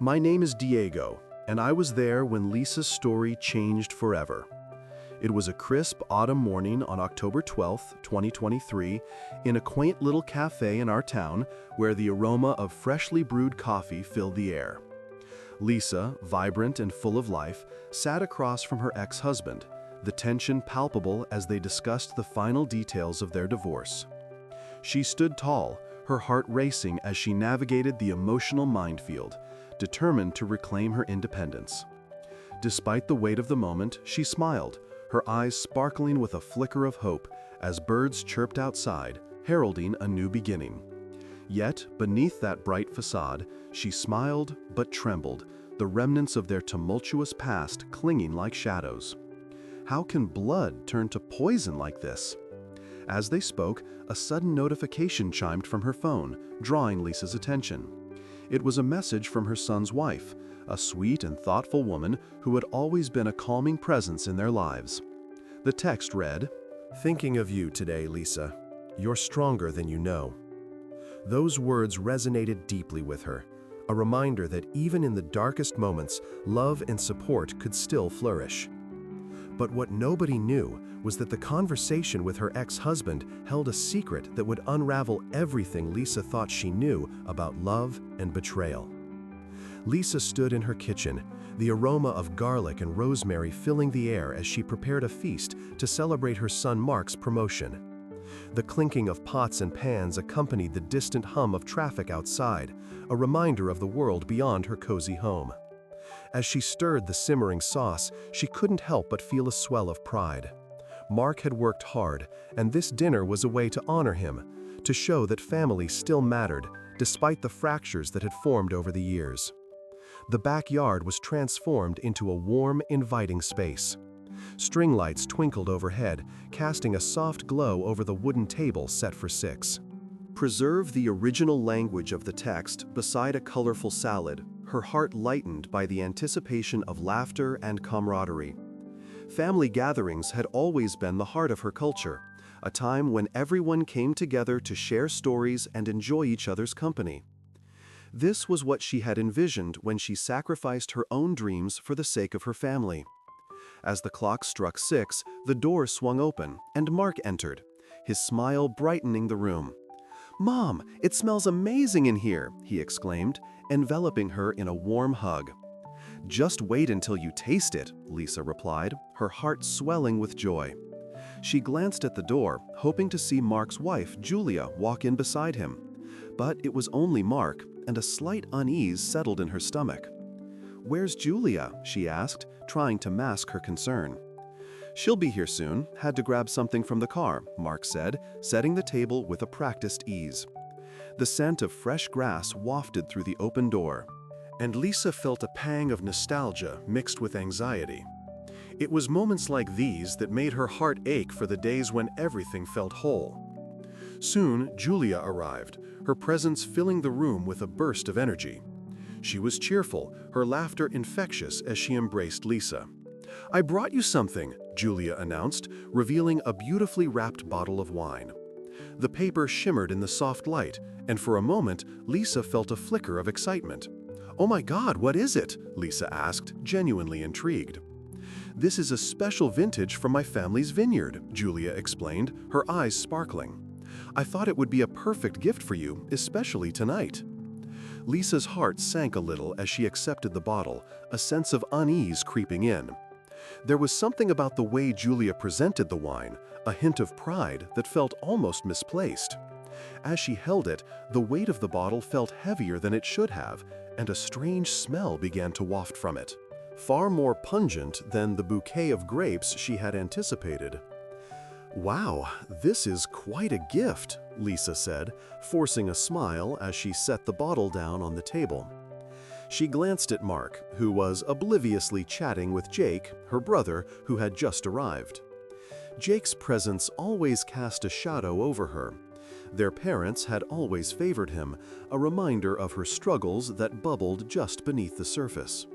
My name is Diego, and I was there when Lisa's story changed forever. It was a crisp autumn morning on October 12, 2023, in a quaint little cafe in our town where the aroma of freshly brewed coffee filled the air. Lisa, vibrant and full of life, sat across from her ex-husband, the tension palpable as they discussed the final details of their divorce. She stood tall, her heart racing as she navigated the emotional minefield, determined to reclaim her independence. Despite the weight of the moment, she smiled, her eyes sparkling with a flicker of hope as birds chirped outside, heralding a new beginning. Yet, beneath that bright facade, she smiled but trembled, the remnants of their tumultuous past clinging like shadows. How can blood turn to poison like this? As they spoke, a sudden notification chimed from her phone, drawing Lisa's attention. It was a message from her son's wife, a sweet and thoughtful woman who had always been a calming presence in their lives. The text read, "Thinking of you today, Lisa. You're stronger than you know." Those words resonated deeply with her, a reminder that even in the darkest moments, love and support could still flourish. But what nobody knew was that the conversation with her ex-husband held a secret that would unravel everything Lisa thought she knew about love and betrayal. Lisa stood in her kitchen, the aroma of garlic and rosemary filling the air as she prepared a feast to celebrate her son Mark's promotion. The clinking of pots and pans accompanied the distant hum of traffic outside, a reminder of the world beyond her cozy home. As she stirred the simmering sauce, she couldn't help but feel a swell of pride. Mark had worked hard, and this dinner was a way to honor him, to show that family still mattered, despite the fractures that had formed over the years. The backyard was transformed into a warm, inviting space. String lights twinkled overhead, casting a soft glow over the wooden table set for 6. Preserve the original language of the text beside a colorful salad, her heart lightened by the anticipation of laughter and camaraderie. Family gatherings had always been the heart of her culture, a time when everyone came together to share stories and enjoy each other's company. This was what she had envisioned when she sacrificed her own dreams for the sake of her family. As the clock struck 6, the door swung open, and Mark entered, his smile brightening the room. "Mom, it smells amazing in here," he exclaimed, enveloping her in a warm hug. "Just wait until you taste it," Lisa replied, her heart swelling with joy. She glanced at the door, hoping to see Mark's wife, Julia, walk in beside him. But it was only Mark, and a slight unease settled in her stomach. "Where's Julia?" she asked, trying to mask her concern. "She'll be here soon. Had to grab something from the car," Mark said, setting the table with a practiced ease. The scent of fresh grass wafted through the open door, and Lisa felt a pang of nostalgia mixed with anxiety. It was moments like these that made her heart ache for the days when everything felt whole. Soon, Julia arrived, her presence filling the room with a burst of energy. She was cheerful, her laughter infectious as she embraced Lisa. "I brought you something," Julia announced, revealing a beautifully wrapped bottle of wine. The paper shimmered in the soft light, and for a moment, Lisa felt a flicker of excitement. "Oh my God, what is it?" Lisa asked, genuinely intrigued. "This is a special vintage from my family's vineyard," Julia explained, her eyes sparkling. "I thought it would be a perfect gift for you, especially tonight." Lisa's heart sank a little as she accepted the bottle, a sense of unease creeping in. There was something about the way Julia presented the wine, a hint of pride that felt almost misplaced. As she held it, the weight of the bottle felt heavier than it should have, and a strange smell began to waft from it, far more pungent than the bouquet of grapes she had anticipated. "Wow, this is quite a gift," Lisa said, forcing a smile as she set the bottle down on the table. She glanced at Mark, who was obliviously chatting with Jake, her brother, who had just arrived. Jake's presence always cast a shadow over her. Their parents had always favored him, a reminder of her struggles that bubbled just beneath the surface.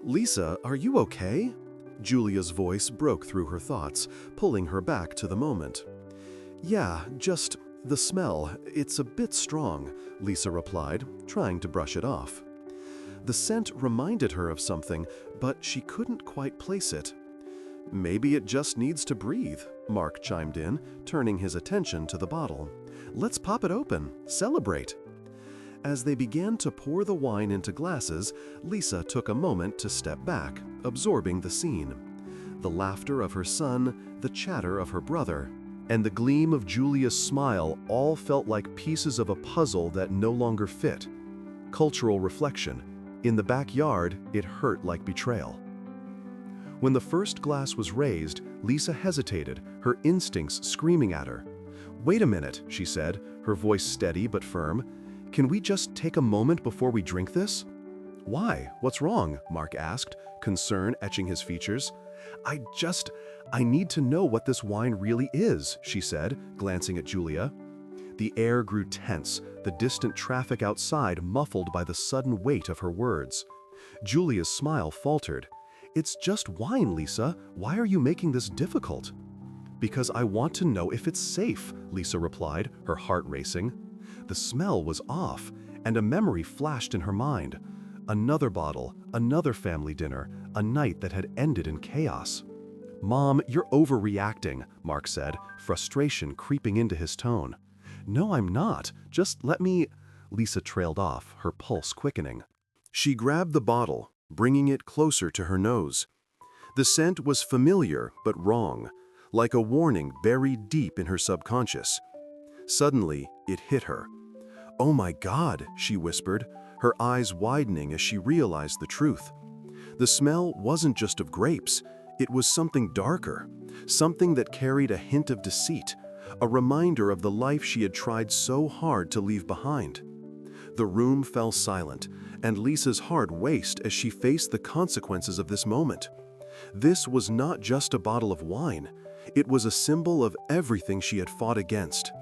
"Lisa, are you okay?" Julia's voice broke through her thoughts, pulling her back to the moment. "Yeah, just the smell. It's a bit strong," Lisa replied, trying to brush it off. The scent reminded her of something, but she couldn't quite place it. "Maybe it just needs to breathe," Mark chimed in, turning his attention to the bottle. "Let's pop it open, celebrate." As they began to pour the wine into glasses, Lisa took a moment to step back, absorbing the scene. The laughter of her son, the chatter of her brother, and the gleam of Julia's smile all felt like pieces of a puzzle that no longer fit. Cultural reflection. In the backyard, it hurt like betrayal. When the first glass was raised, Lisa hesitated, her instincts screaming at her. "Wait a minute," she said, her voice steady but firm. "Can we just take a moment before we drink this?" "Why? What's wrong?" Mark asked, concern etching his features. I need to know what this wine really is," she said, glancing at Julia. The air grew tense, the distant traffic outside muffled by the sudden weight of her words. Julia's smile faltered. "It's just wine, Lisa. Why are you making this difficult?" "Because I want to know if it's safe," Lisa replied, her heart racing. The smell was off, and a memory flashed in her mind. Another bottle, another family dinner, a night that had ended in chaos. "Mom, you're overreacting," Mark said, frustration creeping into his tone. "No, I'm not. Just let me—" Lisa trailed off, her pulse quickening. She grabbed the bottle, bringing it closer to her nose. The scent was familiar but wrong, like a warning buried deep in her subconscious. Suddenly, it hit her. "Oh my God," she whispered, her eyes widening as she realized the truth. The smell wasn't just of grapes, it was something darker, something that carried a hint of deceit, a reminder of the life she had tried so hard to leave behind. The room fell silent, and Lisa's heart raced as she faced the consequences of this moment. This was not just a bottle of wine, it was a symbol of everything she had fought against.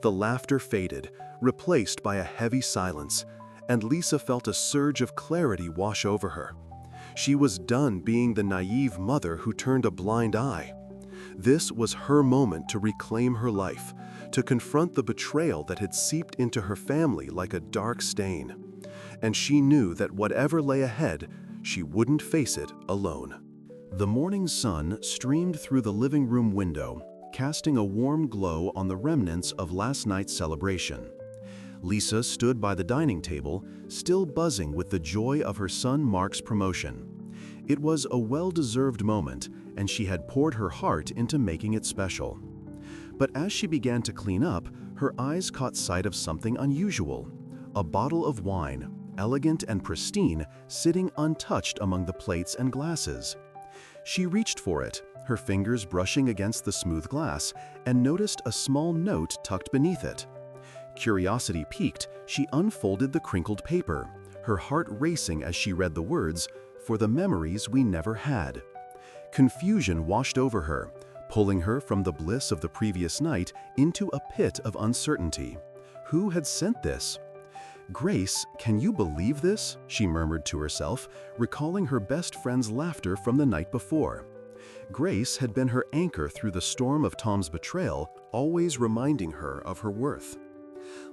The laughter faded, replaced by a heavy silence, and Lisa felt a surge of clarity wash over her. She was done being the naive mother who turned a blind eye. This was her moment to reclaim her life, to confront the betrayal that had seeped into her family like a dark stain. And she knew that whatever lay ahead, she wouldn't face it alone. The morning sun streamed through the living room window, casting a warm glow on the remnants of last night's celebration. Lisa stood by the dining table, still buzzing with the joy of her son Mark's promotion. It was a well-deserved moment, and she had poured her heart into making it special. But as she began to clean up, her eyes caught sight of something unusual. A bottle of wine, elegant and pristine, sitting untouched among the plates and glasses. She reached for it, her fingers brushing against the smooth glass, and noticed a small note tucked beneath it. Curiosity piqued, she unfolded the crinkled paper, her heart racing as she read the words, "For the memories we never had." Confusion washed over her, pulling her from the bliss of the previous night into a pit of uncertainty. Who had sent this? "Grace, can you believe this?" she murmured to herself, recalling her best friend's laughter from the night before. Grace had been her anchor through the storm of Tom's betrayal, always reminding her of her worth.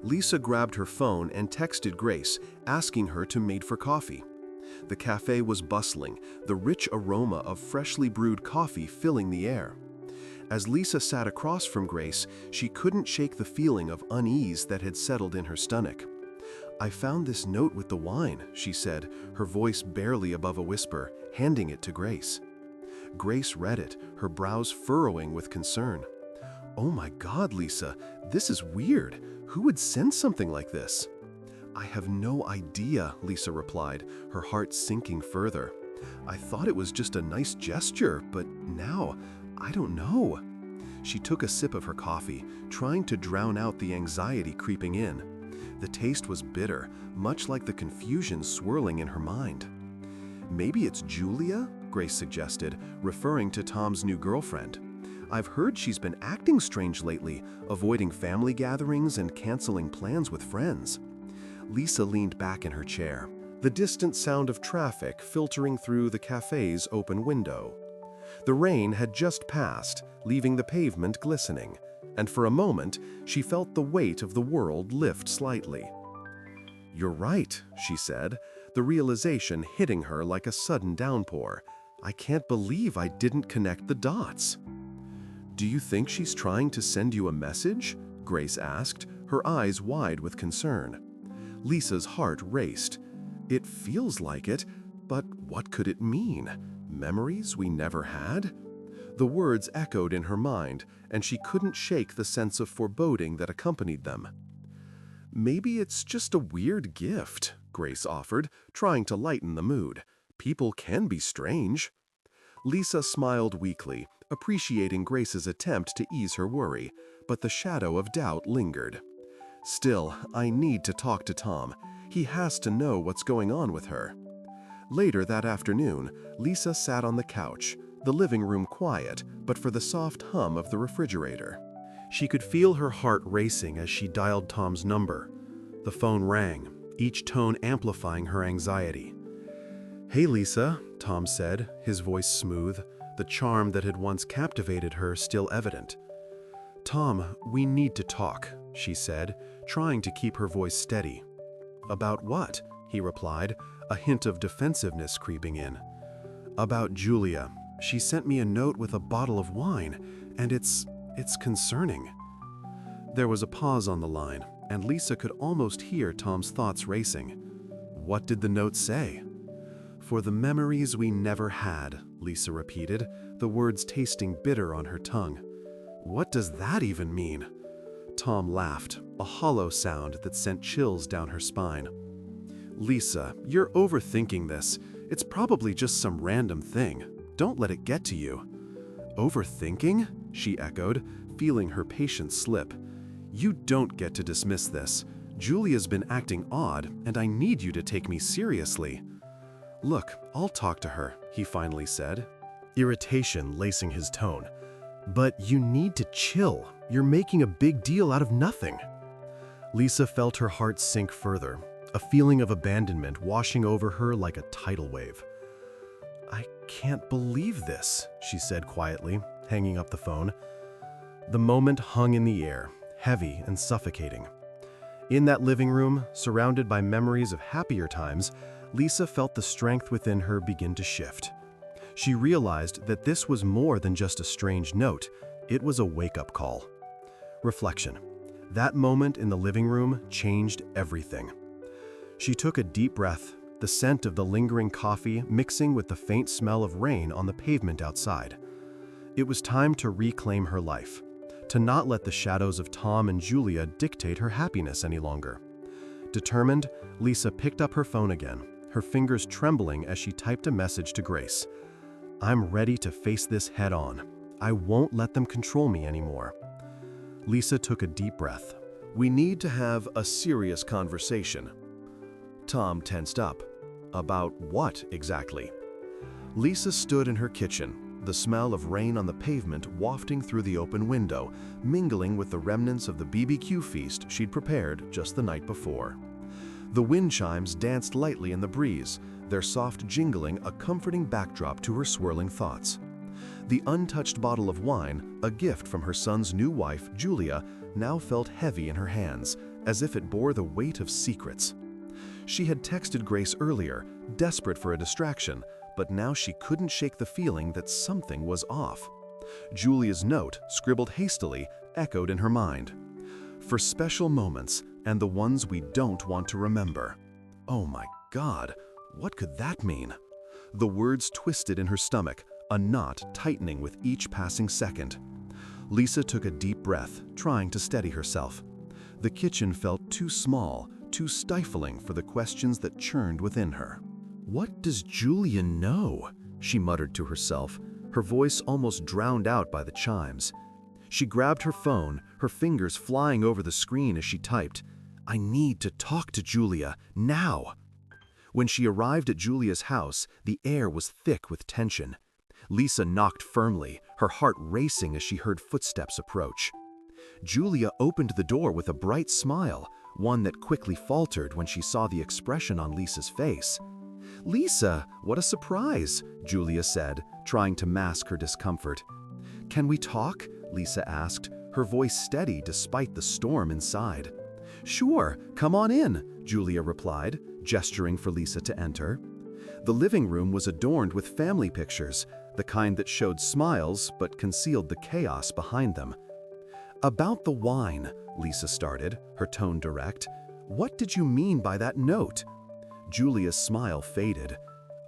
Lisa grabbed her phone and texted Grace, asking her to meet for coffee. The cafe was bustling, the rich aroma of freshly brewed coffee filling the air. As Lisa sat across from Grace, she couldn't shake the feeling of unease that had settled in her stomach. "I found this note with the wine," she said, her voice barely above a whisper, handing it to Grace. Grace read it, her brows furrowing with concern. "Oh my God, Lisa, this is weird. Who would send something like this?" "I have no idea," Lisa replied, her heart sinking further. "I thought it was just a nice gesture, but now, I don't know." She took a sip of her coffee, trying to drown out the anxiety creeping in. The taste was bitter, much like the confusion swirling in her mind. "Maybe it's Julia?" Grace suggested, referring to Tom's new girlfriend. "I've heard she's been acting strange lately, avoiding family gatherings and canceling plans with friends." Lisa leaned back in her chair, the distant sound of traffic filtering through the cafe's open window. The rain had just passed, leaving the pavement glistening, and for a moment she felt the weight of the world lift slightly. "You're right," she said. the realization hitting her like a sudden downpour. I can't believe I didn't connect the dots. "Do you think she's trying to send you a message?" Grace asked, her eyes wide with concern. Lisa's heart raced. It feels like it, but what could it mean? Memories we never had? The words echoed in her mind, and she couldn't shake the sense of foreboding that accompanied them. "Maybe it's just a weird gift," Grace offered, trying to lighten the mood. "People can be strange." Lisa smiled weakly, appreciating Grace's attempt to ease her worry, but the shadow of doubt lingered. "Still, I need to talk to Tom. He has to know what's going on with her." Later that afternoon, Lisa sat on the couch, the living room quiet, but for the soft hum of the refrigerator. She could feel her heart racing as she dialed Tom's number. The phone rang, each tone amplifying her anxiety. "Hey, Lisa," Tom said, his voice smooth, the charm that had once captivated her still evident. "Tom, we need to talk," she said, trying to keep her voice steady. "About what?" he replied, a hint of defensiveness creeping in. "About Julia. She sent me a note with a bottle of wine, and it's concerning." There was a pause on the line, and Lisa could almost hear Tom's thoughts racing. What did the note say? "For the memories we never had," Lisa repeated, the words tasting bitter on her tongue. "What does that even mean?" Tom laughed, a hollow sound that sent chills down her spine. "Lisa, you're overthinking this. It's probably just some random thing. Don't let it get to you." "Overthinking?" she echoed, feeling her patience slip. "You don't get to dismiss this. Julia's been acting odd, and I need you to take me seriously." "Look, I'll talk to her," he finally said, irritation lacing his tone. "But you need to chill. You're making a big deal out of nothing." Lisa felt her heart sink further, a feeling of abandonment washing over her like a tidal wave. "I can't believe this," she said quietly, hanging up the phone. The moment hung in the air, heavy and suffocating. In that living room, surrounded by memories of happier times, Lisa felt the strength within her begin to shift. She realized that this was more than just a strange note, it was a wake-up call. Reflection. That moment in the living room changed everything. She took a deep breath, the scent of the lingering coffee mixing with the faint smell of rain on the pavement outside. It was time to reclaim her life, to not let the shadows of Tom and Julia dictate her happiness any longer. Determined, Lisa picked up her phone again, her fingers trembling as she typed a message to Grace. "I'm ready to face this head on. I won't let them control me anymore." Lisa took a deep breath. "We need to have a serious conversation." Tom tensed up. "About what exactly?" Lisa stood in her kitchen, the smell of rain on the pavement wafting through the open window, mingling with the remnants of the BBQ feast she'd prepared just the night before. The wind chimes danced lightly in the breeze, their soft jingling a comforting backdrop to her swirling thoughts. The untouched bottle of wine, a gift from her son's new wife, Julia, now felt heavy in her hands, as if it bore the weight of secrets. She had texted Grace earlier, desperate for a distraction, but now she couldn't shake the feeling that something was off. Julia's note, scribbled hastily, echoed in her mind. "For special moments, and the ones we don't want to remember." Oh my God, what could that mean? The words twisted in her stomach, a knot tightening with each passing second. Lisa took a deep breath, trying to steady herself. The kitchen felt too small, too stifling for the questions that churned within her. "What does Julia know?" she muttered to herself, her voice almost drowned out by the chimes. She grabbed her phone, her fingers flying over the screen as she typed, "I need to talk to Julia, now." When she arrived at Julia's house, the air was thick with tension. Lisa knocked firmly, her heart racing as she heard footsteps approach. Julia opened the door with a bright smile, one that quickly faltered when she saw the expression on Lisa's face. "Lisa, what a surprise," Julia said, trying to mask her discomfort. "Can we talk?" Lisa asked, her voice steady despite the storm inside. "Sure, come on in," Julia replied, gesturing for Lisa to enter. The living room was adorned with family pictures, the kind that showed smiles but concealed the chaos behind them. "About the wine," Lisa started, her tone direct. "What did you mean by that note?" Julia's smile faded.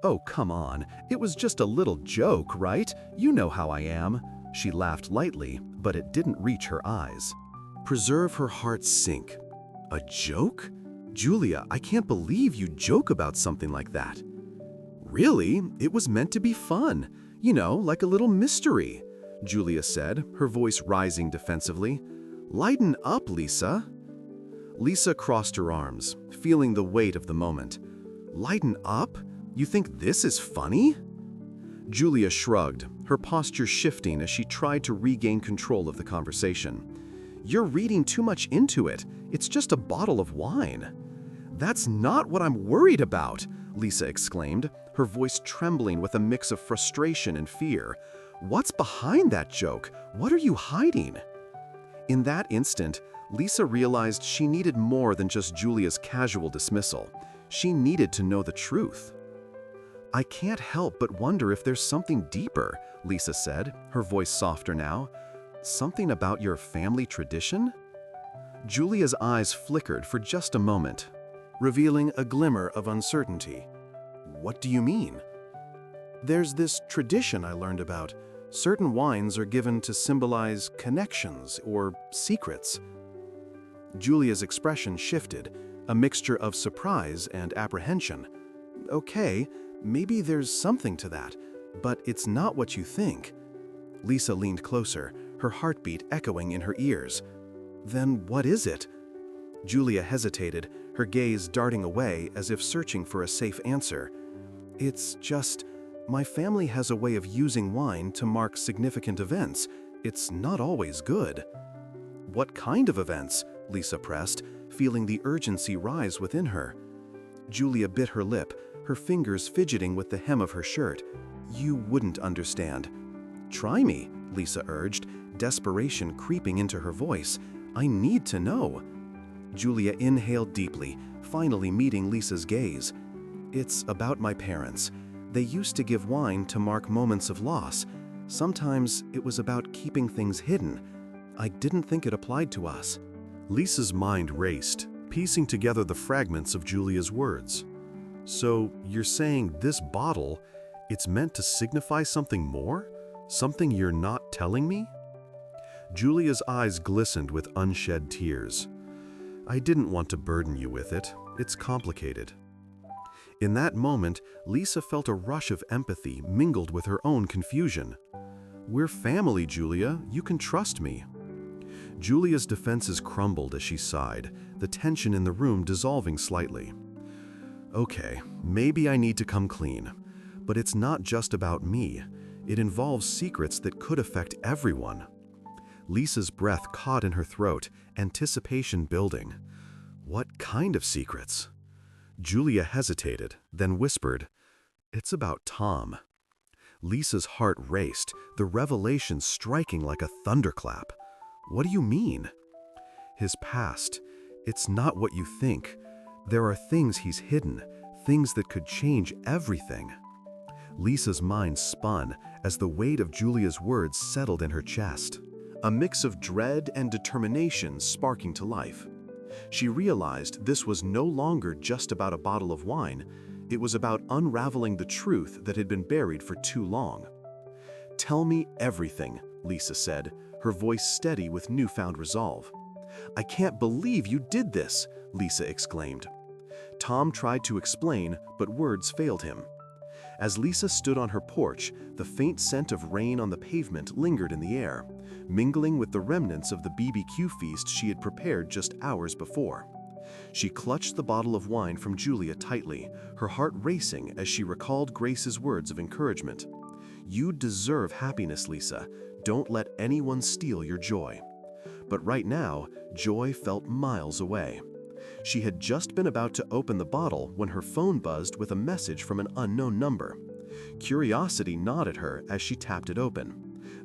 "Oh, come on. It was just a little joke, right? You know how I am." She laughed lightly, but it didn't reach her eyes. Preserve her heart sink. "A joke? Julia, I can't believe you joke about something like that." "Really? It was meant to be fun. You know, like a little mystery," Julia said, her voice rising defensively. "Lighten up, Lisa." Lisa crossed her arms, feeling the weight of the moment. "Lighten up? You think this is funny?" Julia shrugged, her posture shifting as she tried to regain control of the conversation. "You're reading too much into it. It's just a bottle of wine." "That's not what I'm worried about," Lisa exclaimed, her voice trembling with a mix of frustration and fear. "What's behind that joke? What are you hiding?" In that instant, Lisa realized she needed more than just Julia's casual dismissal. She needed to know the truth. "I can't help but wonder if there's something deeper," Lisa said, her voice softer now. "Something about your family tradition?" Julia's eyes flickered for just a moment, revealing a glimmer of uncertainty. "What do you mean?" "There's this tradition I learned about. Certain wines are given to symbolize connections or secrets." Julia's expression shifted, a mixture of surprise and apprehension. "Okay, maybe there's something to that, but it's not what you think." Lisa leaned closer, her heartbeat echoing in her ears. "Then what is it?" Julia hesitated, her gaze darting away as if searching for a safe answer. "It's just, my family has a way of using wine to mark significant events. It's not always good." "What kind of events?" Lisa pressed, feeling the urgency rise within her. Julia bit her lip, her fingers fidgeting with the hem of her shirt. "You wouldn't understand." "Try me," Lisa urged, desperation creeping into her voice. "I need to know." Julia inhaled deeply, finally meeting Lisa's gaze. "It's about my parents. They used to give wine to mark moments of loss. Sometimes it was about keeping things hidden. I didn't think it applied to us." Lisa's mind raced, piecing together the fragments of Julia's words. "So you're saying this bottle, it's meant to signify something more? Something you're not telling me?" Julia's eyes glistened with unshed tears. "I didn't want to burden you with it. It's complicated." In that moment, Lisa felt a rush of empathy mingled with her own confusion. "We're family, Julia. You can trust me." Julia's defenses crumbled as she sighed, the tension in the room dissolving slightly. "Okay, maybe I need to come clean. But it's not just about me. It involves secrets that could affect everyone." Lisa's breath caught in her throat, anticipation building. "What kind of secrets?" Julia hesitated, then whispered, "It's about Tom." Lisa's heart raced, the revelation striking like a thunderclap. "What do you mean?" "His past. It's not what you think. There are things he's hidden, things that could change everything." Lisa's mind spun as the weight of Julia's words settled in her chest, a mix of dread and determination sparking to life. She realized this was no longer just about a bottle of wine. It was about unraveling the truth that had been buried for too long. "Tell me everything," Lisa said, her voice steady with newfound resolve. "I can't believe you did this," Lisa exclaimed. Tom tried to explain, but words failed him. As Lisa stood on her porch, the faint scent of rain on the pavement lingered in the air, mingling with the remnants of the BBQ feast she had prepared just hours before. She clutched the bottle of wine from Julia tightly, her heart racing as she recalled Grace's words of encouragement. "You deserve happiness, Lisa. Don't let anyone steal your joy." But right now, joy felt miles away. She had just been about to open the bottle when her phone buzzed with a message from an unknown number. Curiosity gnawed at her as she tapped it open.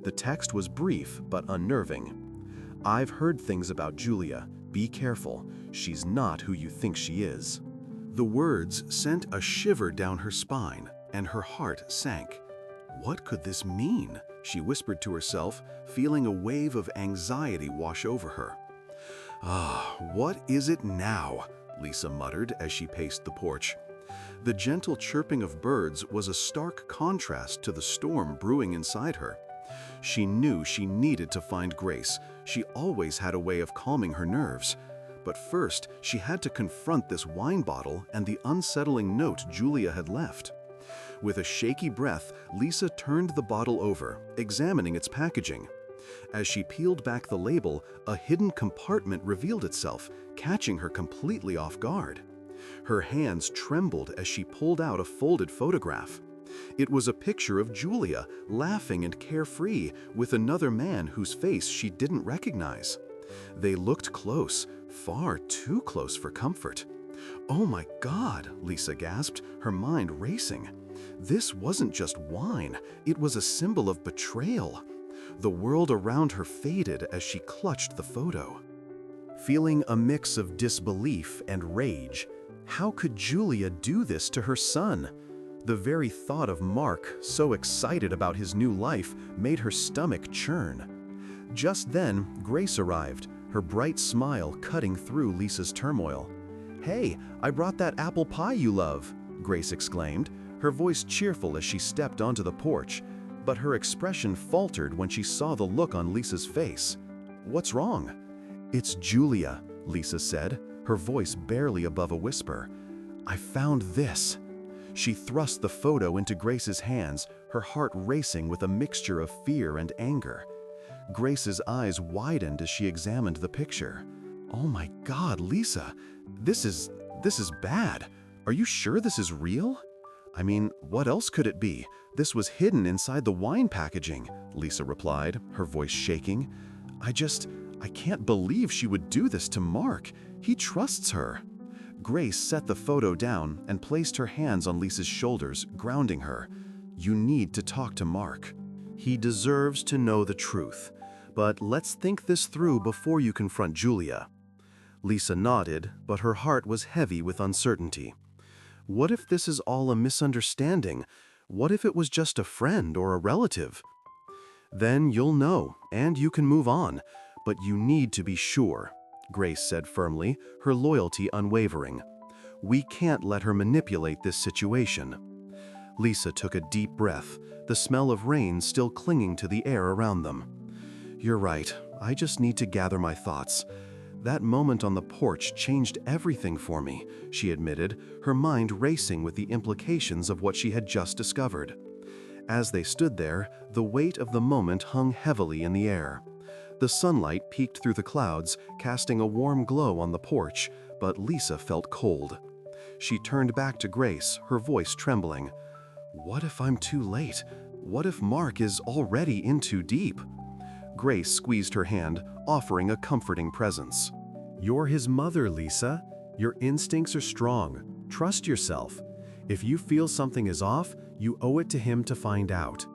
The text was brief but unnerving. "I've heard things about Julia. Be careful. She's not who you think she is." The words sent a shiver down her spine, and her heart sank. What could this mean? She whispered to herself, feeling a wave of anxiety wash over her. "Ah, what is it now?" Lisa muttered as she paced the porch. The gentle chirping of birds was a stark contrast to the storm brewing inside her. She knew she needed to find Grace. She always had a way of calming her nerves. But first, she had to confront this wine bottle and the unsettling note Julia had left. With a shaky breath, Lisa turned the bottle over, examining its packaging. As she peeled back the label, a hidden compartment revealed itself, catching her completely off guard. Her hands trembled as she pulled out a folded photograph. It was a picture of Julia, laughing and carefree, with another man whose face she didn't recognize. They looked close, far too close for comfort. "Oh my God," Lisa gasped, her mind racing. This wasn't just wine, it was a symbol of betrayal. The world around her faded as she clutched the photo. Feeling a mix of disbelief and rage, how could Julia do this to her son? The very thought of Mark, so excited about his new life, made her stomach churn. Just then, Grace arrived, her bright smile cutting through Lisa's turmoil. "Hey, I brought that apple pie you love," Grace exclaimed, her voice cheerful as she stepped onto the porch, but her expression faltered when she saw the look on Lisa's face. "What's wrong?" "It's Julia," Lisa said, her voice barely above a whisper. "I found this." She thrust the photo into Grace's hands, her heart racing with a mixture of fear and anger. Grace's eyes widened as she examined the picture. "Oh my God, Lisa, this is bad. Are you sure this is real?" "I mean, what else could it be? This was hidden inside the wine packaging," Lisa replied, her voice shaking. I can't believe she would do this to Mark. He trusts her." Grace set the photo down and placed her hands on Lisa's shoulders, grounding her. "You need to talk to Mark. He deserves to know the truth. But let's think this through before you confront Julia." Lisa nodded, but her heart was heavy with uncertainty. What if this is all a misunderstanding? What if it was just a friend or a relative? "Then you'll know, and you can move on. But you need to be sure," Grace said firmly, her loyalty unwavering. "We can't let her manipulate this situation." Lisa took a deep breath, the smell of rain still clinging to the air around them. "You're right, I just need to gather my thoughts. That moment on the porch changed everything for me," she admitted, her mind racing with the implications of what she had just discovered. As they stood there, the weight of the moment hung heavily in the air. The sunlight peeked through the clouds, casting a warm glow on the porch, but Lisa felt cold. She turned back to Grace, her voice trembling. "What if I'm too late? What if Mark is already in too deep?" Grace squeezed her hand, offering a comforting presence. "You're his mother, Lisa. Your instincts are strong. Trust yourself. If you feel something is off, you owe it to him to find out."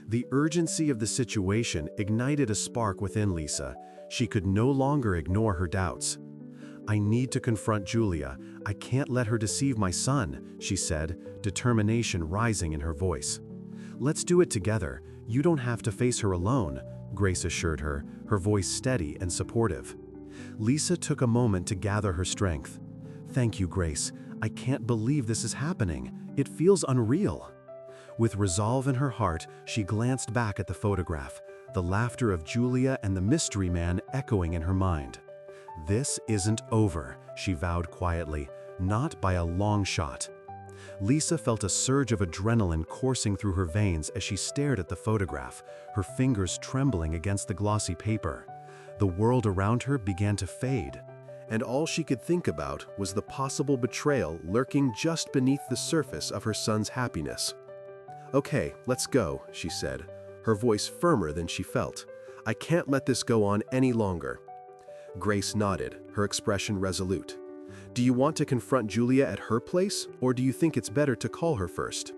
The urgency of the situation ignited a spark within Lisa. She could no longer ignore her doubts. "I need to confront Julia. I can't let her deceive my son," she said, determination rising in her voice. "Let's do it together. You don't have to face her alone," Grace assured her, her voice steady and supportive. Lisa took a moment to gather her strength. "Thank you, Grace. I can't believe this is happening. It feels unreal." With resolve in her heart, she glanced back at the photograph, the laughter of Julia and the mystery man echoing in her mind. "This isn't over," she vowed quietly, "not by a long shot." Lisa felt a surge of adrenaline coursing through her veins as she stared at the photograph, her fingers trembling against the glossy paper. The world around her began to fade, and all she could think about was the possible betrayal lurking just beneath the surface of her son's happiness. "Okay, let's go," she said, her voice firmer than she felt. "I can't let this go on any longer." Grace nodded, her expression resolute. "Do you want to confront Julia at her place, or do you think it's better to call her first?"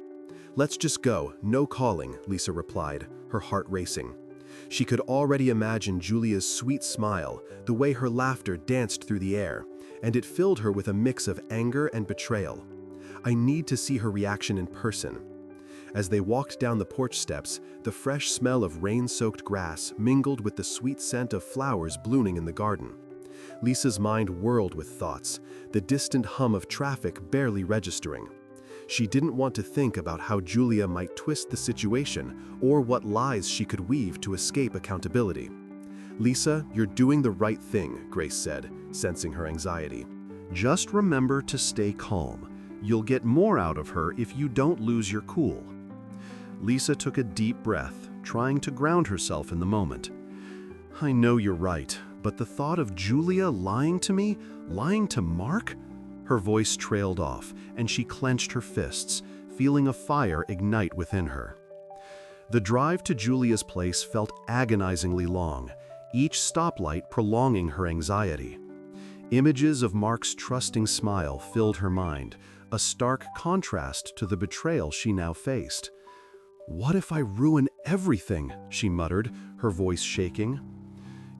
"Let's just go, no calling," Lisa replied, her heart racing. She could already imagine Julia's sweet smile, the way her laughter danced through the air, and it filled her with a mix of anger and betrayal. I need to see her reaction in person. As they walked down the porch steps, the fresh smell of rain-soaked grass mingled with the sweet scent of flowers blooming in the garden. Lisa's mind whirled with thoughts, the distant hum of traffic barely registering. She didn't want to think about how Julia might twist the situation or what lies she could weave to escape accountability. "Lisa, you're doing the right thing," Grace said, sensing her anxiety. "Just remember to stay calm. You'll get more out of her if you don't lose your cool." Lisa took a deep breath, trying to ground herself in the moment. "I know you're right, but the thought of Julia lying to me, lying to Mark?" Her voice trailed off, and she clenched her fists, feeling a fire ignite within her. The drive to Julia's place felt agonizingly long, each stoplight prolonging her anxiety. Images of Mark's trusting smile filled her mind, a stark contrast to the betrayal she now faced. "What if I ruin everything?" she muttered, her voice shaking.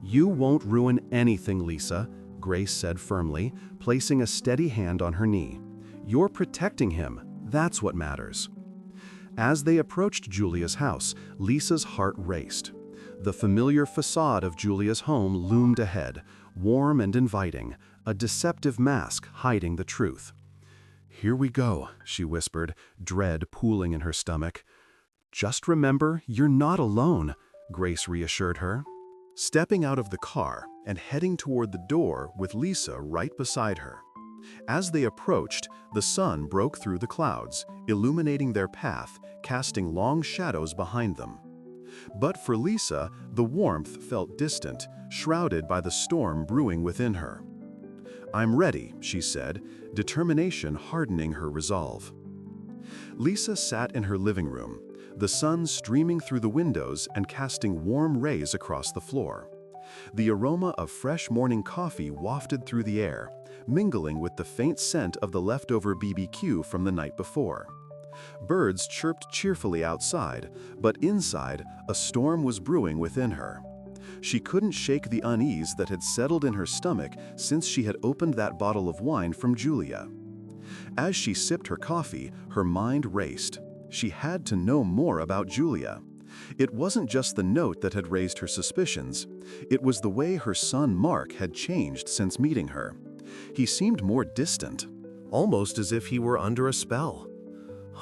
"You won't ruin anything, Lisa," Grace said firmly, placing a steady hand on her knee. "You're protecting him. That's what matters." As they approached Julia's house, Lisa's heart raced. The familiar facade of Julia's home loomed ahead, warm and inviting, a deceptive mask hiding the truth. "Here we go," she whispered, dread pooling in her stomach. "Just remember, you're not alone," Grace reassured her. Stepping out of the car and heading toward the door with Lisa right beside her. As they approached, the sun broke through the clouds, illuminating their path, casting long shadows behind them. But for Lisa, the warmth felt distant, shrouded by the storm brewing within her. "I'm ready," she said, determination hardening her resolve. Lisa sat in her living room, the sun streaming through the windows and casting warm rays across the floor. The aroma of fresh morning coffee wafted through the air, mingling with the faint scent of the leftover BBQ from the night before. Birds chirped cheerfully outside, but inside, a storm was brewing within her. She couldn't shake the unease that had settled in her stomach since she had opened that bottle of wine from Julia. As she sipped her coffee, her mind raced. She had to know more about Julia. It wasn't just the note that had raised her suspicions. It was the way her son Mark had changed since meeting her. He seemed more distant, almost as if he were under a spell.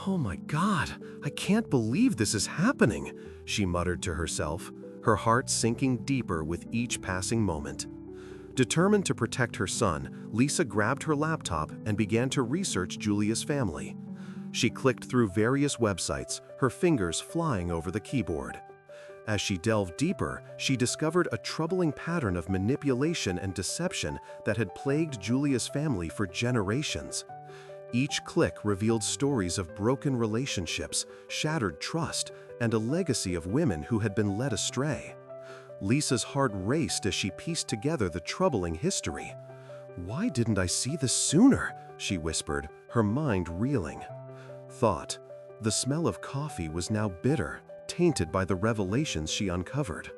"Oh my God, I can't believe this is happening," she muttered to herself, her heart sinking deeper with each passing moment. Determined to protect her son, Lisa grabbed her laptop and began to research Julia's family. She clicked through various websites, her fingers flying over the keyboard. As she delved deeper, she discovered a troubling pattern of manipulation and deception that had plagued Julia's family for generations. Each click revealed stories of broken relationships, shattered trust, and a legacy of women who had been led astray. Lisa's heart raced as she pieced together the troubling history. "Why didn't I see this sooner?" she whispered, her mind reeling. Thought. The smell of coffee was now bitter, tainted by the revelations she uncovered.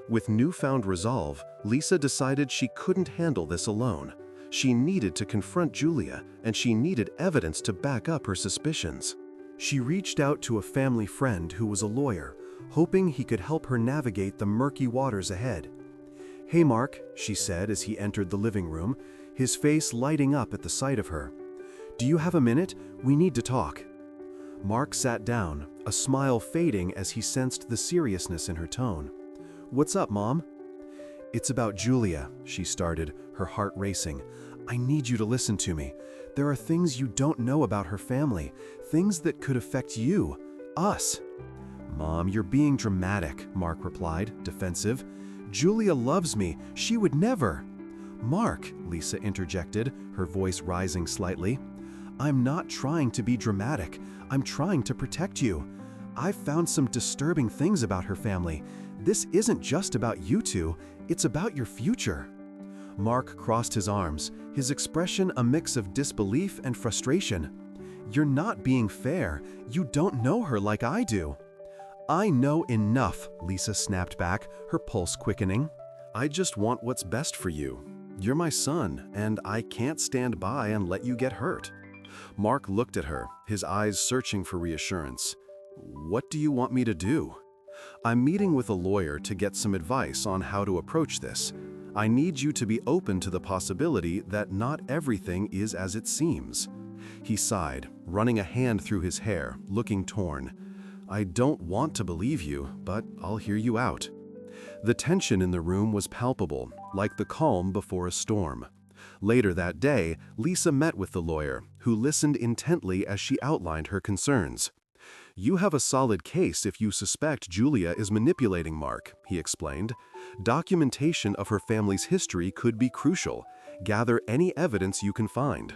With newfound resolve, Lisa decided she couldn't handle this alone. She needed to confront Julia, and she needed evidence to back up her suspicions. She reached out to a family friend who was a lawyer, hoping he could help her navigate the murky waters ahead. "Hey Mark," she said as he entered the living room, his face lighting up at the sight of her. "Do you have a minute? We need to talk." Mark sat down, a smile fading as he sensed the seriousness in her tone. "What's up, Mom?" "It's about Julia," she started, her heart racing. "I need you to listen to me. There are things you don't know about her family, things that could affect you, us." "Mom, you're being dramatic," Mark replied, defensive. "Julia loves me. She would never." "Mark," Lisa interjected, her voice rising slightly. "I'm not trying to be dramatic. I'm trying to protect you. I've found some disturbing things about her family. This isn't just about you two, it's about your future." Mark crossed his arms, his expression a mix of disbelief and frustration. "You're not being fair. You don't know her like I do." "I know enough," Lisa snapped back, her pulse quickening. "I just want what's best for you." You're my son, and I can't stand by and let you get hurt." Mark looked at her, his eyes searching for reassurance. "What do you want me to do?" "I'm meeting with a lawyer to get some advice on how to approach this. I need you to be open to the possibility that not everything is as it seems." He sighed, running a hand through his hair, looking torn. "I don't want to believe you, but I'll hear you out." The tension in the room was palpable, like the calm before a storm. Later that day, Lisa met with the lawyer, who listened intently as she outlined her concerns. "You have a solid case if you suspect Julia is manipulating Mark," he explained. "Documentation of her family's history could be crucial. Gather any evidence you can find."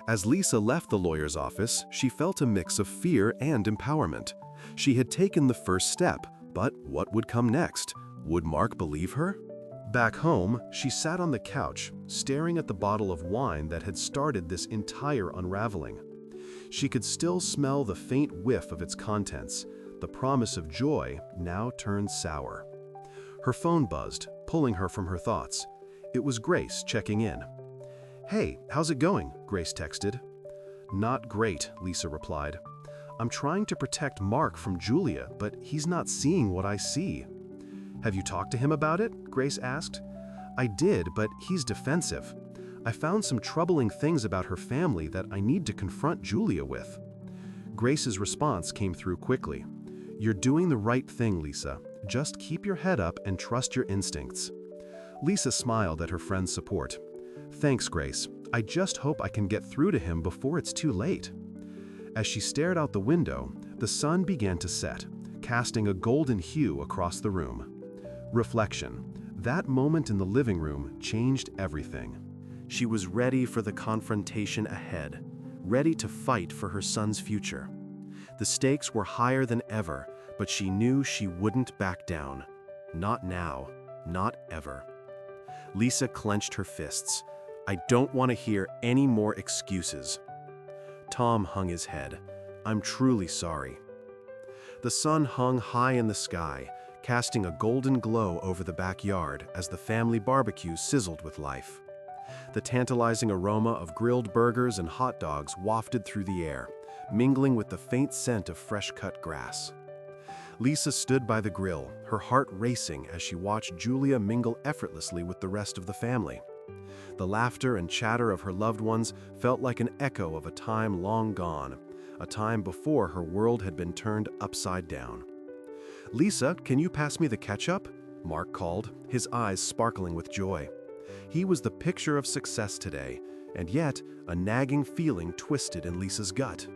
As Lisa left the lawyer's office, she felt a mix of fear and empowerment. She had taken the first step, but what would come next? Would Mark believe her? Back home, she sat on the couch, staring at the bottle of wine that had started this entire unraveling. She could still smell the faint whiff of its contents. The promise of joy now turned sour. Her phone buzzed, pulling her from her thoughts. It was Grace checking in. "Hey, how's it going?" Grace texted. "Not great," Lisa replied. "I'm trying to protect Mark from Julia, but he's not seeing what I see." "Have you talked to him about it?" Grace asked. "I did, but he's defensive. I found some troubling things about her family that I need to confront Julia with." Grace's response came through quickly. "You're doing the right thing, Lisa. Just keep your head up and trust your instincts." Lisa smiled at her friend's support. "Thanks, Grace. I just hope I can get through to him before it's too late." As she stared out the window, the sun began to set, casting a golden hue across the room. Reflection. That moment in the living room changed everything. She was ready for the confrontation ahead, ready to fight for her son's future. The stakes were higher than ever, but she knew she wouldn't back down. Not now, not ever. Lisa clenched her fists. "I don't want to hear any more excuses." Tom hung his head. "I'm truly sorry." The sun hung high in the sky, casting a golden glow over the backyard as the family barbecue sizzled with life. The tantalizing aroma of grilled burgers and hot dogs wafted through the air, mingling with the faint scent of fresh-cut grass. Lisa stood by the grill, her heart racing as she watched Julia mingle effortlessly with the rest of the family. The laughter and chatter of her loved ones felt like an echo of a time long gone, a time before her world had been turned upside down. "Lisa, can you pass me the ketchup?" Mark called, his eyes sparkling with joy. He was the picture of success today, and yet a nagging feeling twisted in Lisa's gut.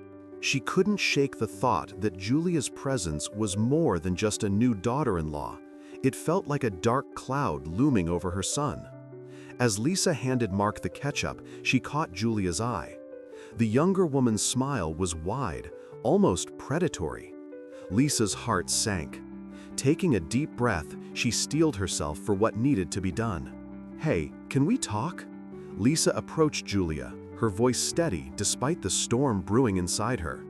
She couldn't shake the thought that Julia's presence was more than just a new daughter-in-law. It felt like a dark cloud looming over her son. As Lisa handed Mark the ketchup, she caught Julia's eye. The younger woman's smile was wide, almost predatory. Lisa's heart sank. Taking a deep breath, she steeled herself for what needed to be done. "Hey, can we talk?" Lisa approached Julia, her voice steady despite the storm brewing inside her.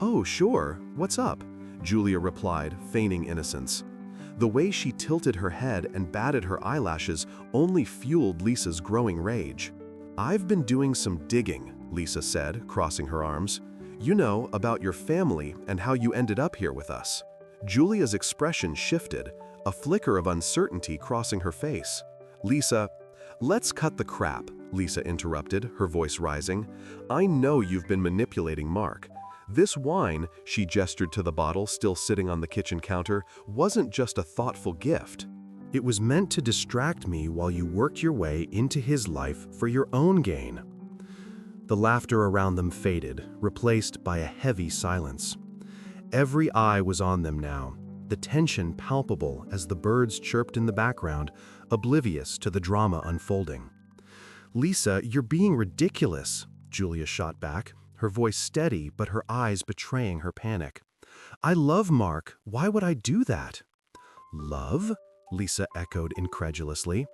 "Oh, sure. What's up?" Julia replied, feigning innocence. The way she tilted her head and batted her eyelashes only fueled Lisa's growing rage. "I've been doing some digging," Lisa said, crossing her arms. "You know, about your family and how you ended up here with us." Julia's expression shifted, a flicker of uncertainty crossing her face. "Lisa, let's cut the crap," Lisa interrupted, her voice rising. "I know you've been manipulating Mark. This wine," she gestured to the bottle still sitting on the kitchen counter, "wasn't just a thoughtful gift. It was meant to distract me while you worked your way into his life for your own gain." The laughter around them faded, replaced by a heavy silence. Every eye was on them now, the tension palpable as the birds chirped in the background, oblivious to the drama unfolding. "Lisa, you're being ridiculous," Julia shot back, her voice steady but her eyes betraying her panic. "I love Mark. Why would I do that?" "Love?" Lisa echoed incredulously.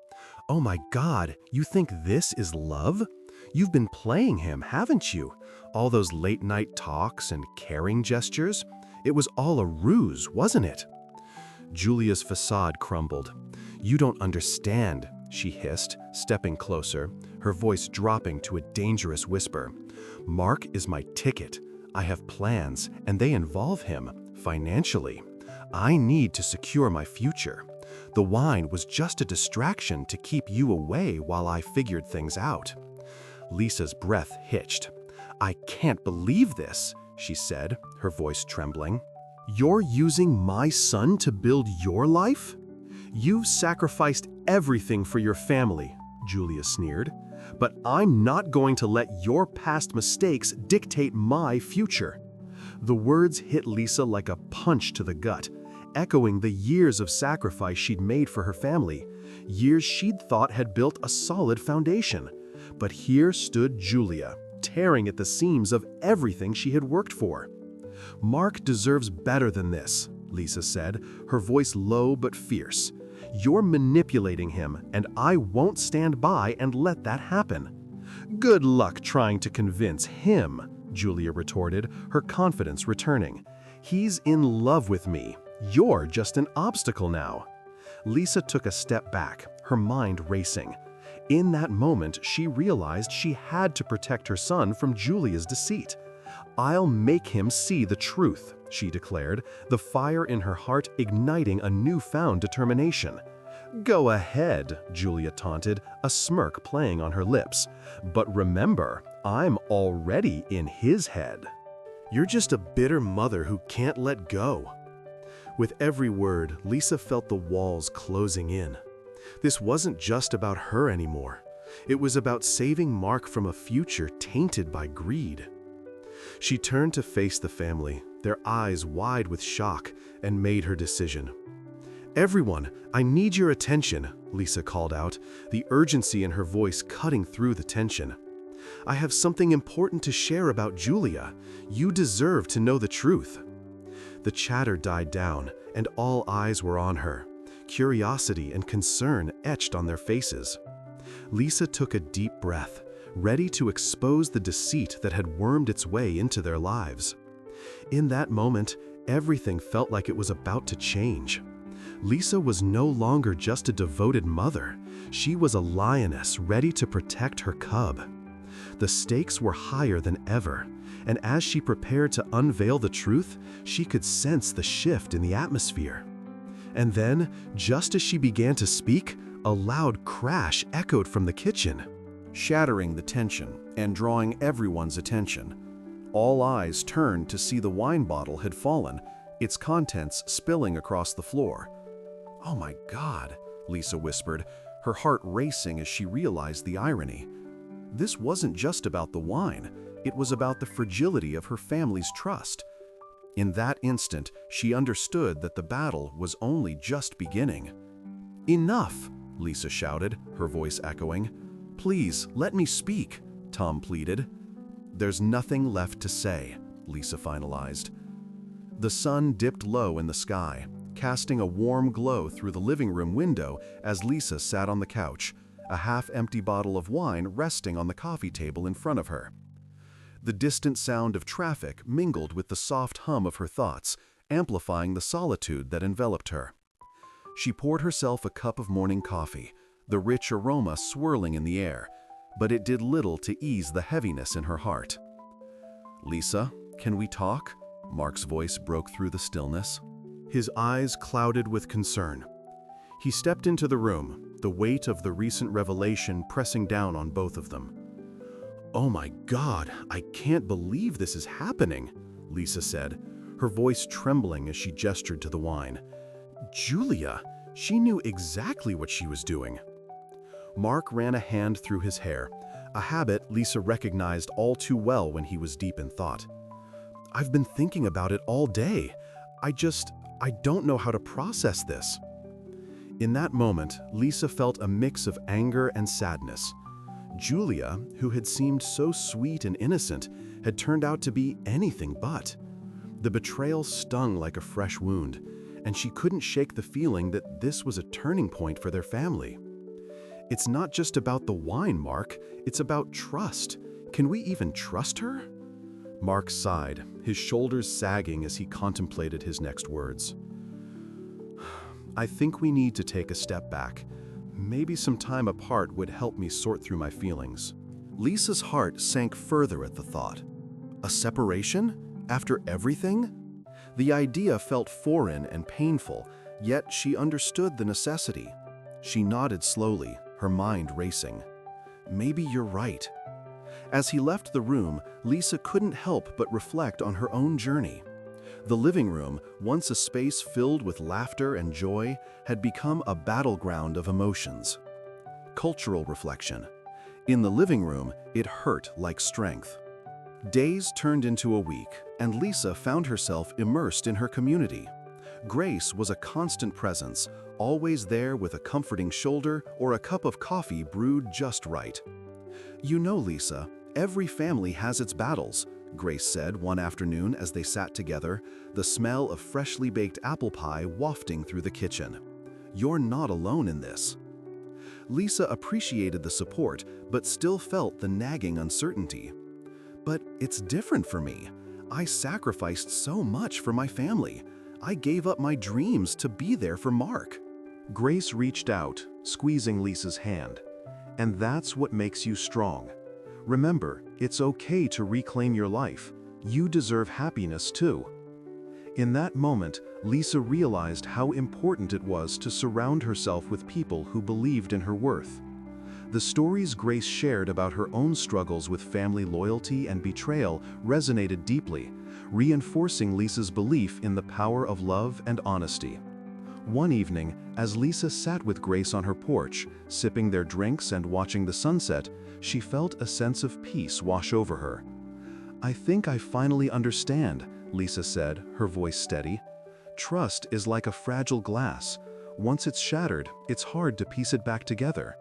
"Oh my God, you think this is love? You've been playing him, haven't you? All those late-night talks and caring gestures? It was all a ruse, wasn't it?" Julia's facade crumbled. "You don't understand," she hissed, stepping closer, her voice dropping to a dangerous whisper. "Mark is my ticket. I have plans, and they involve him, financially. I need to secure my future. The wine was just a distraction to keep you away while I figured things out." Lisa's breath hitched. "I can't believe this," she said, her voice trembling. "You're using my son to build your life? You've sacrificed everything for your family," Julia sneered. "But I'm not going to let your past mistakes dictate my future." The words hit Lisa like a punch to the gut, echoing the years of sacrifice she'd made for her family, years she'd thought had built a solid foundation. But here stood Julia, tearing at the seams of everything she had worked for. "Mark deserves better than this," Lisa said, her voice low but fierce. "You're manipulating him, and I won't stand by and let that happen." "Good luck trying to convince him," Julia retorted, her confidence returning. "He's in love with me. You're just an obstacle now." Lisa took a step back, her mind racing. In that moment, she realized she had to protect her son from Julia's deceit. "I'll make him see the truth," she declared, the fire in her heart igniting a newfound determination. "Go ahead," Julia taunted, a smirk playing on her lips. "But remember, I'm already in his head." "You're just a bitter mother who can't let go." With every word, Lisa felt the walls closing in. This wasn't just about her anymore. It was about saving Mark from a future tainted by greed. She turned to face the family, their eyes wide with shock, and made her decision. "Everyone, I need your attention," Lisa called out, the urgency in her voice cutting through the tension. "I have something important to share about Julia. You deserve to know the truth." The chatter died down, and all eyes were on her. Curiosity and concern etched on their faces. Lisa took a deep breath, ready to expose the deceit that had wormed its way into their lives. In that moment, everything felt like it was about to change. Lisa was no longer just a devoted mother. She was a lioness ready to protect her cub. The stakes were higher than ever, and as she prepared to unveil the truth, she could sense the shift in the atmosphere. And then, just as she began to speak, a loud crash echoed from the kitchen, shattering the tension and drawing everyone's attention. All eyes turned to see the wine bottle had fallen, its contents spilling across the floor. "Oh my God," Lisa whispered, her heart racing as she realized the irony. This wasn't just about the wine, it was about the fragility of her family's trust. In that instant, she understood that the battle was only just beginning. "Enough!" Lisa shouted, her voice echoing. "Please, let me speak," Tom pleaded. "There's nothing left to say," Lisa finalized. The sun dipped low in the sky, casting a warm glow through the living room window as Lisa sat on the couch, a half-empty bottle of wine resting on the coffee table in front of her. The distant sound of traffic mingled with the soft hum of her thoughts, amplifying the solitude that enveloped her. She poured herself a cup of morning coffee, the rich aroma swirling in the air, but it did little to ease the heaviness in her heart. "Lisa, can we talk?" Mark's voice broke through the stillness. His eyes clouded with concern. He stepped into the room, the weight of the recent revelation pressing down on both of them. "Oh my God, I can't believe this is happening," Lisa said, her voice trembling as she gestured to the wine. "Julia, she knew exactly what she was doing." Mark ran a hand through his hair, a habit Lisa recognized all too well when he was deep in thought. "I've been thinking about it all day. I don't know how to process this." In that moment, Lisa felt a mix of anger and sadness. Julia, who had seemed so sweet and innocent, had turned out to be anything but. The betrayal stung like a fresh wound, and she couldn't shake the feeling that this was a turning point for their family. "It's not just about the wine, Mark. It's about trust. Can we even trust her?" Mark sighed, his shoulders sagging as he contemplated his next words. "I think we need to take a step back. Maybe some time apart would help me sort through my feelings. Lisa's heart sank further at the thought. A separation? After everything? The idea felt foreign and painful, yet she understood the necessity. She nodded slowly, her mind racing. Maybe you're right. As he left the room, Lisa couldn't help but reflect on her own journey. The living room, once a space filled with laughter and joy, had become a battleground of emotions. Cultural reflection. In the living room, it hurt like strength. Days turned into a week, and Lisa found herself immersed in her community. Grace was a constant presence, always there with a comforting shoulder or a cup of coffee brewed just right. "You know, Lisa, every family has its battles," Grace said one afternoon as they sat together, the smell of freshly baked apple pie wafting through the kitchen. "You're not alone in this." Lisa appreciated the support, but still felt the nagging uncertainty. "But it's different for me. I sacrificed so much for my family. I gave up my dreams to be there for Mark." Grace reached out, squeezing Lisa's hand. "And that's what makes you strong. Remember, it's okay to reclaim your life. You deserve happiness too." In that moment, Lisa realized how important it was to surround herself with people who believed in her worth. The stories Grace shared about her own struggles with family loyalty and betrayal resonated deeply, reinforcing Lisa's belief in the power of love and honesty. One evening, as Lisa sat with Grace on her porch, sipping their drinks and watching the sunset, she felt a sense of peace wash over her. "I think I finally understand," Lisa said, her voice steady. "Trust is like a fragile glass. Once it's shattered, it's hard to piece it back together."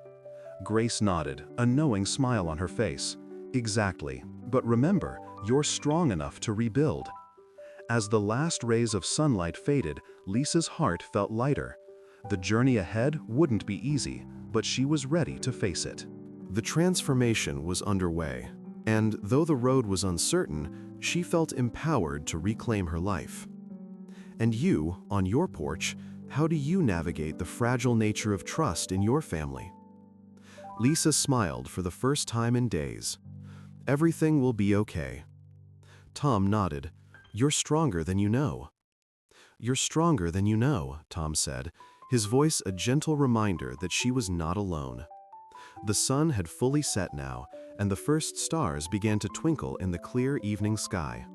Grace nodded, a knowing smile on her face. "Exactly. But remember, you're strong enough to rebuild." As the last rays of sunlight faded, Lisa's heart felt lighter. The journey ahead wouldn't be easy, but she was ready to face it. The transformation was underway, and though the road was uncertain, she felt empowered to reclaim her life. And you, on your porch, how do you navigate the fragile nature of trust in your family? Lisa smiled for the first time in days. "Everything will be okay." Tom nodded. "You're stronger than you know." "You're stronger than you know," Tom said, his voice a gentle reminder that she was not alone. The sun had fully set now, and the first stars began to twinkle in the clear evening sky.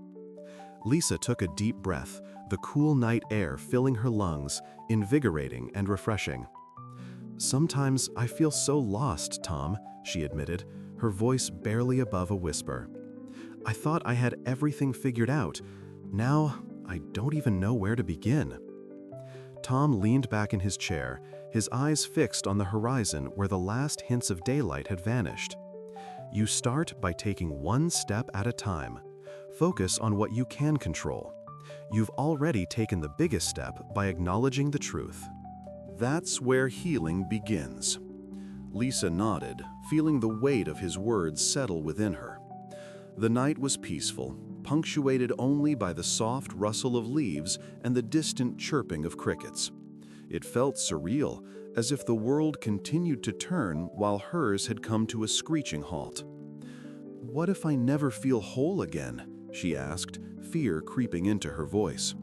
Lisa took a deep breath, the cool night air filling her lungs, invigorating and refreshing. "Sometimes I feel so lost, Tom," she admitted, her voice barely above a whisper. "I thought I had everything figured out. Now, I don't even know where to begin." Tom leaned back in his chair, his eyes fixed on the horizon where the last hints of daylight had vanished. "You start by taking one step at a time. Focus on what you can control. You've already taken the biggest step by acknowledging the truth." "That's where healing begins." Lisa nodded, feeling the weight of his words settle within her. The night was peaceful, punctuated only by the soft rustle of leaves and the distant chirping of crickets. It felt surreal, as if the world continued to turn while hers had come to a screeching halt. "What if I never feel whole again?" she asked, fear creeping into her voice.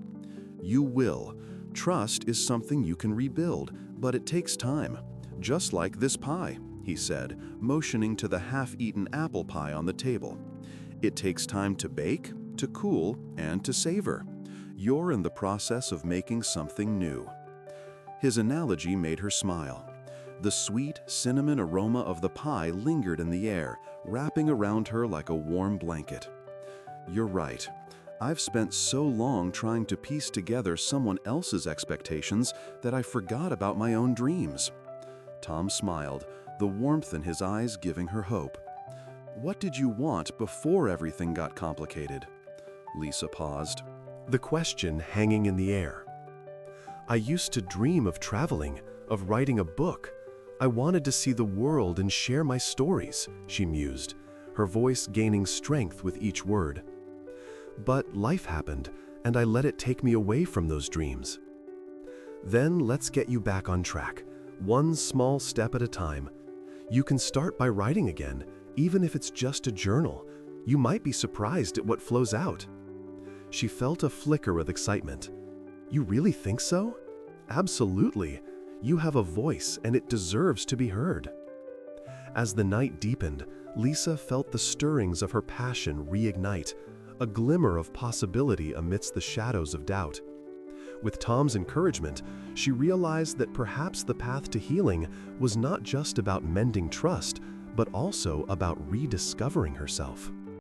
"You will. Trust is something you can rebuild, but it takes time. Just like this pie," he said, motioning to the half-eaten apple pie on the table. "It takes time to bake, to cool, and to savor. You're in the process of making something new." His analogy made her smile. The sweet, cinnamon aroma of the pie lingered in the air, wrapping around her like a warm blanket. "You're right. I've spent so long trying to piece together someone else's expectations that I forgot about my own dreams." Tom smiled, the warmth in his eyes giving her hope. "What did you want before everything got complicated?" Lisa paused, the question hanging in the air. "I used to dream of traveling, of writing a book. I wanted to see the world and share my stories," she mused, her voice gaining strength with each word. "But life happened, and I let it take me away from those dreams." "Then let's get you back on track. one small step at a time. You can start by writing again, even if it's just a journal. You might be surprised at what flows out." She felt a flicker of excitement. "You really think so?" "Absolutely. You have a voice and it deserves to be heard." As the night deepened, Lisa felt the stirrings of her passion reignite, a glimmer of possibility amidst the shadows of doubt. With Tom's encouragement, she realized that perhaps the path to healing was not just about mending trust, but also about rediscovering herself.